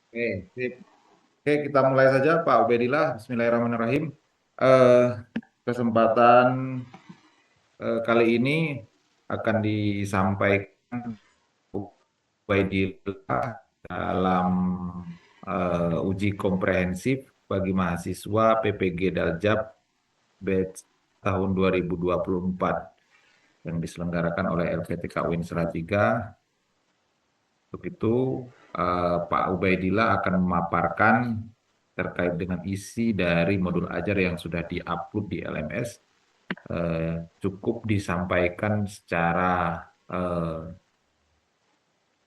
Oke, sip. Oke, kita mulai saja Pak Ubedillah. Bismillahirrahmanirrahim. Eh, Kesempatan kali ini akan disampaikan Ubedillah dalam uji komprehensif bagi mahasiswa PPG Daljab batch tahun 2024 yang diselenggarakan oleh LPTK UIN Salatiga. Untuk itu, Pak Ubaidillah akan memaparkan terkait dengan isi dari modul ajar yang sudah diupload di LMS. Cukup disampaikan secara eh,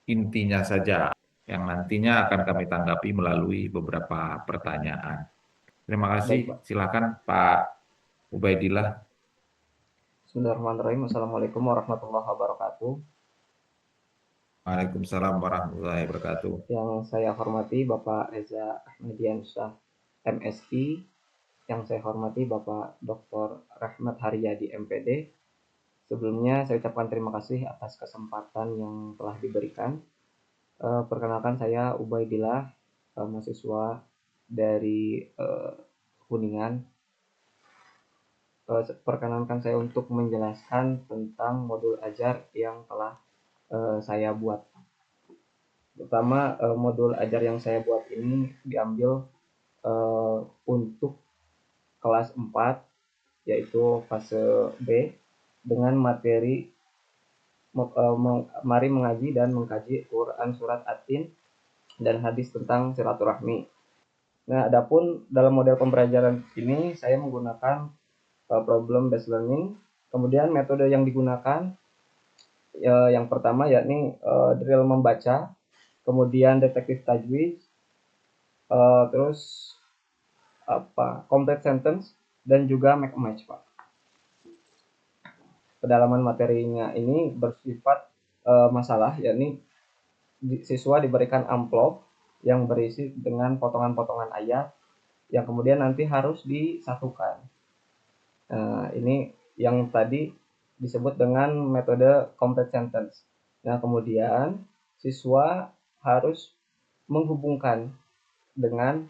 intinya saja, yang nantinya akan kami tanggapi melalui beberapa pertanyaan. Terima kasih. Baik, Pak. Silakan Pak Ubaidillah. Bismillahirrahmanirrahim. Assalamualaikum warahmatullahi wabarakatuh. Waalaikumsalam warahmatullahi wabarakatuh. Yang saya hormati Bapak Reza Ahmadiansyah, MSI. Yang saya hormati Bapak Dr. Rahmat Haryadi, MPD. Sebelumnya saya ucapkan terima kasih atas kesempatan yang telah diberikan. Perkenalkan saya Ubaidillah, mahasiswa dari Kuningan. Perkenankan saya untuk menjelaskan tentang modul ajar yang telah saya buat. Pertama, modul ajar yang saya buat ini diambil untuk kelas 4, yaitu fase B, dengan materi mari mengaji dan mengkaji Quran surat At-Tin dan hadis tentang silaturahmi. Nah, adapun dalam model pembelajaran ini saya menggunakan problem based learning. Kemudian metode yang digunakan yang pertama yakni drill membaca, kemudian detektif tajwid, terus complete sentence, dan juga make a match, Pak. Kedalaman materinya ini bersifat masalah, yakni siswa diberikan amplop yang berisi dengan potongan-potongan ayat yang kemudian nanti harus disatukan. Ini yang tadi disebut dengan metode complete sentence. Nah, kemudian siswa harus menghubungkan dengan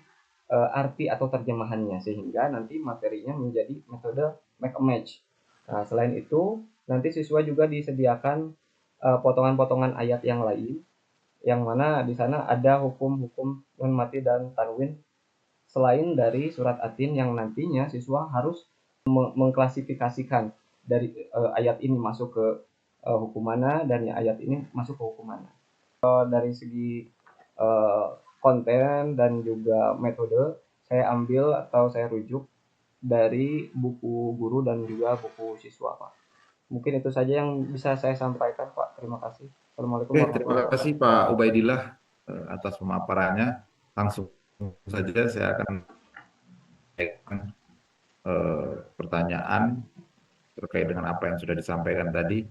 arti atau terjemahannya sehingga nanti materinya menjadi metode make a match. Nah, selain itu nanti siswa juga disediakan potongan-potongan ayat yang lain yang mana di sana ada hukum-hukum nun mati dan tanwin selain dari surat Atin yang nantinya siswa harus mengklasifikasikan dari ayat ini masuk ke hukum mana dan ayat ini masuk ke hukum mana. Dari segi eh, konten dan juga metode saya ambil atau saya rujuk dari buku guru dan juga buku siswa, Pak. Mungkin itu saja yang bisa saya sampaikan, Pak. Terima kasih. Assalamualaikum Oke, terima warahmatullahi kasih wabarakatuh. Pak Ubaidillah atas pemaparannya. Langsung saja saya akan menyampaikan pertanyaan terkait dengan apa yang sudah disampaikan tadi.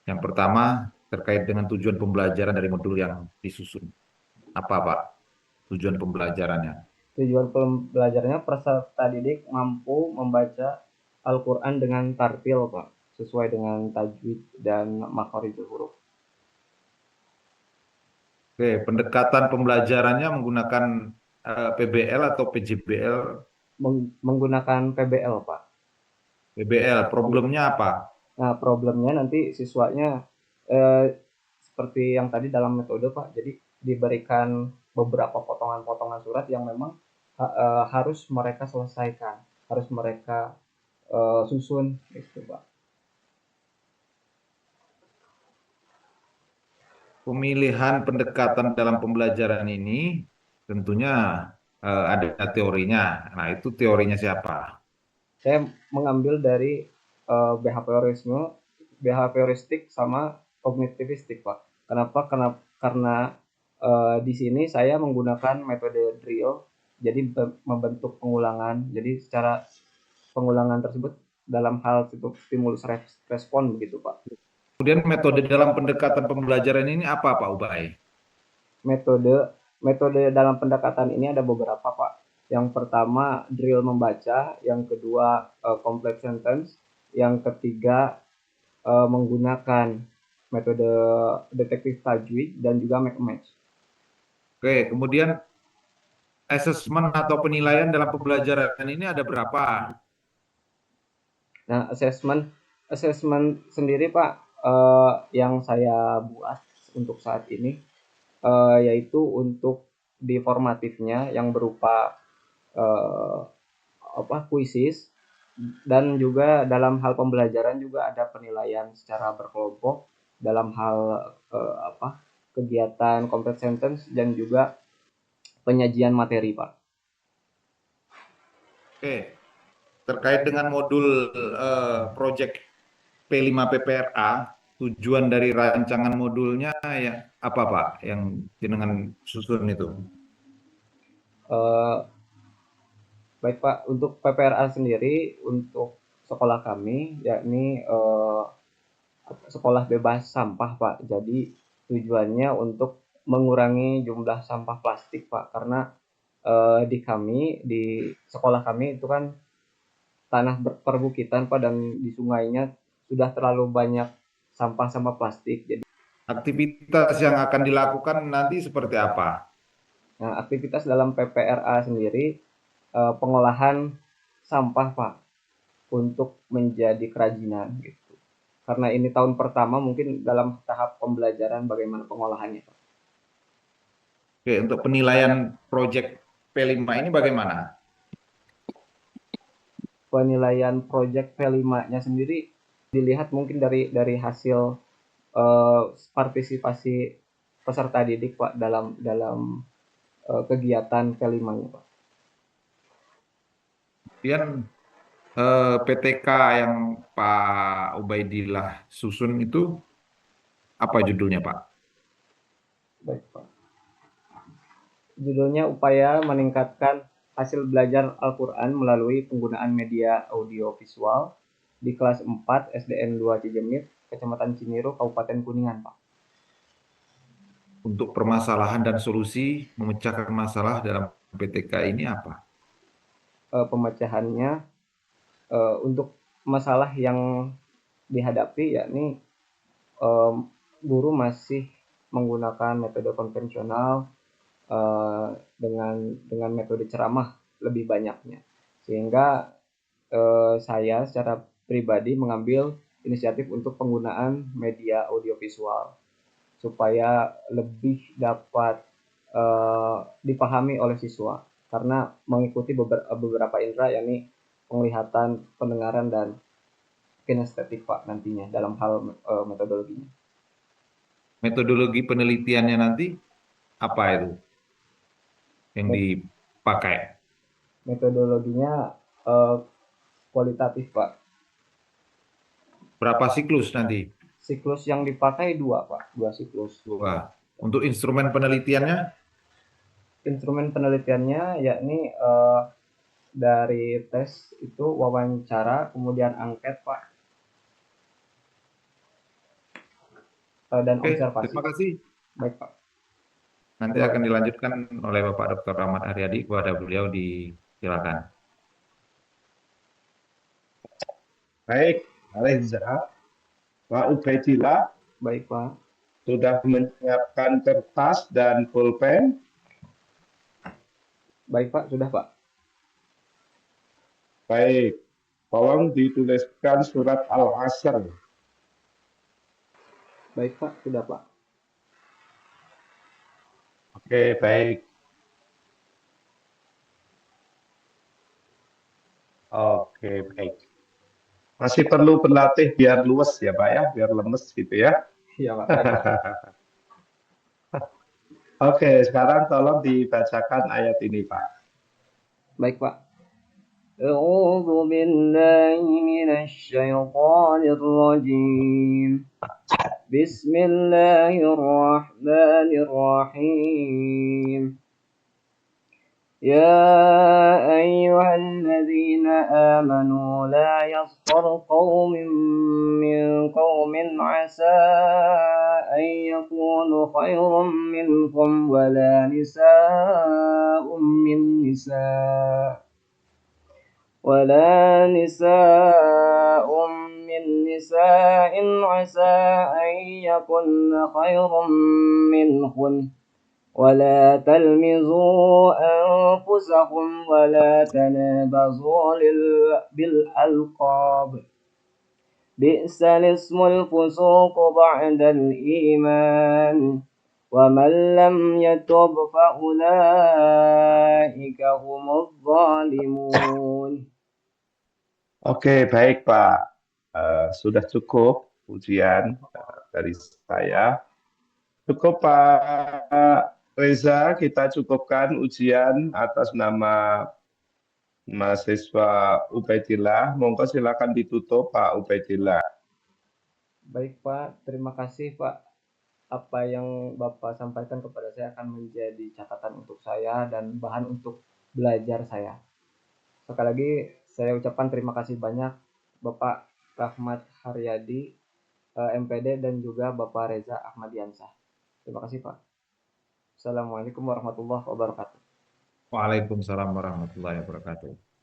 Yang pertama, terkait dengan tujuan pembelajaran dari modul yang disusun. Apa, Pak, tujuan pembelajarannya? Tujuan pembelajarannya peserta didik mampu membaca Al-Quran dengan tartil, Pak, sesuai dengan tajwid dan makhorijul huruf. Oke, pendekatan pembelajarannya menggunakan PBL atau PJBL? Menggunakan PBL, Pak. PBL, problemnya apa? Nah, problemnya nanti siswanya eh, seperti yang tadi dalam metode, Pak. Jadi diberikan beberapa potongan-potongan surat yang memang harus mereka selesaikan, harus mereka susun, gitu, Pak. Pemilihan pendekatan dalam pembelajaran ini tentunya ada teorinya. Nah, itu teorinya siapa? Saya mengambil dari behaviorisme, behavioristik sama kognitivistik, Pak. Kenapa? Karena di sini saya menggunakan metode drill, jadi membentuk pengulangan. Jadi secara pengulangan tersebut dalam hal stimulus respon begitu, Pak. Kemudian metode dalam pendekatan pembelajaran ini apa, Pak Ubay? Metode metode dalam pendekatan ini ada beberapa, Pak. Yang pertama drill membaca, yang kedua complex sentence, yang ketiga menggunakan metode detektif tajwid dan juga make match. Oke, kemudian asesmen atau penilaian dalam pembelajaran ini ada berapa? Nah, assessment sendiri Pak, yang saya buat untuk saat ini, yaitu untuk di formatifnya yang berupa eh, kuisis, dan juga dalam hal pembelajaran juga ada penilaian secara berkelompok dalam hal kegiatan complete sentence dan juga penyajian materi Pak. Oke, terkait dengan modul project P5 PPRA, tujuan dari rancangan modulnya ya apa Pak yang jenengan susun itu? Eh, Baik Pak, untuk PPRA sendiri untuk sekolah kami yakni sekolah bebas sampah Pak. Jadi tujuannya untuk mengurangi jumlah sampah plastik Pak, karena di sekolah kami itu kan tanah perbukitan Pak, dan di sungainya sudah terlalu banyak sampah-sampah plastik. Jadi Aktivitas yang akan dilakukan nanti seperti apa? nah, aktivitas dalam PPRA sendiri pengolahan sampah Pak untuk menjadi kerajinan gitu. Karena ini tahun pertama mungkin dalam tahap pembelajaran bagaimana pengolahannya Pak. Oke, untuk penilaian project P5 ini bagaimana? Penilaian project P5-nya sendiri dilihat mungkin dari hasil partisipasi peserta didik Pak dalam dalam kegiatan P5-nya Pak. Kemudian PTK yang Pak Ubaidillah susun itu apa judulnya Pak? Baik Pak. Judulnya upaya meningkatkan hasil belajar Al-Quran melalui penggunaan media audio visual di kelas 4 SDN 2 Cijemit, Kecamatan Cimiru, Kabupaten Kuningan, Pak. Untuk permasalahan dan solusi memecahkan masalah dalam PTK ini apa? Pemecahannya untuk masalah yang dihadapi yakni eh, guru masih menggunakan metode konvensional eh, dengan metode ceramah lebih banyaknya, sehingga saya secara pribadi mengambil inisiatif untuk penggunaan media audiovisual supaya lebih dapat dipahami oleh siswa, karena mengikuti beberapa indera yakni penglihatan, pendengaran, dan kinestetik Pak nantinya dalam hal metodologinya. Metodologi penelitiannya nanti apa itu yang dipakai? Metodologinya eh, kualitatif Pak. Berapa siklus nanti? Siklus yang dipakai dua Pak, dua siklus. Dua. Untuk instrumen penelitiannya, Instrumen penelitiannya yakni dari tes itu wawancara, kemudian angket Pak, dan oke, observasi terima Pak. kasih. Baik Pak. Nanti Terima akan kasih. dilanjutkan oleh Bapak Dr. Rahmat Haryadi kepada beliau silakan. Baik, Reza, Pak Ubaidillah Baik Pak. sudah menyiapkan kertas dan pulpen. Baik Pak, sudah Pak. Baik, tolong dituliskan surat Al-Asr. Baik Pak, sudah Pak. Oke, baik. Oke, baik. Masih perlu berlatih biar luwes ya, Pak ya, biar lemes gitu ya. Iya Pak, baik Pak. Oke, sekarang tolong dibacakan ayat ini, Pak. Baik Pak. أعوذ بالله من الشيطان الرجيم. بسم الله الرحمن الرحيم. يا أيها الذين آمنوا لا يسخر قوم من قوم عسى أن يكونوا خيرا منكم ولا نساء من نساء عسى أن يكن خيرا منهن ولا تلمزوا أنفسكم ولا تنابزوا بالألقاب بئس الاسم الفسوق بعد الإيمان ومن لم يتب فأولئك هم الظالمون. Oke, baik Pak. Sudah cukup ujian dari saya. Cukup Pak Reza, kita cukupkan ujian atas nama mahasiswa Ubaidillah. Monggo silakan ditutup Pak Ubaidillah. Baik Pak, terima kasih Pak. Apa yang Bapak sampaikan kepada saya akan menjadi catatan untuk saya dan bahan untuk belajar saya. Sekali lagi saya ucapkan terima kasih banyak Bapak Rahmat Haryadi, MPD, dan juga Bapak Reza Ahmadiansah. Terima kasih Pak. Assalamualaikum warahmatullahi wabarakatuh. Waalaikumsalam warahmatullahi wabarakatuh.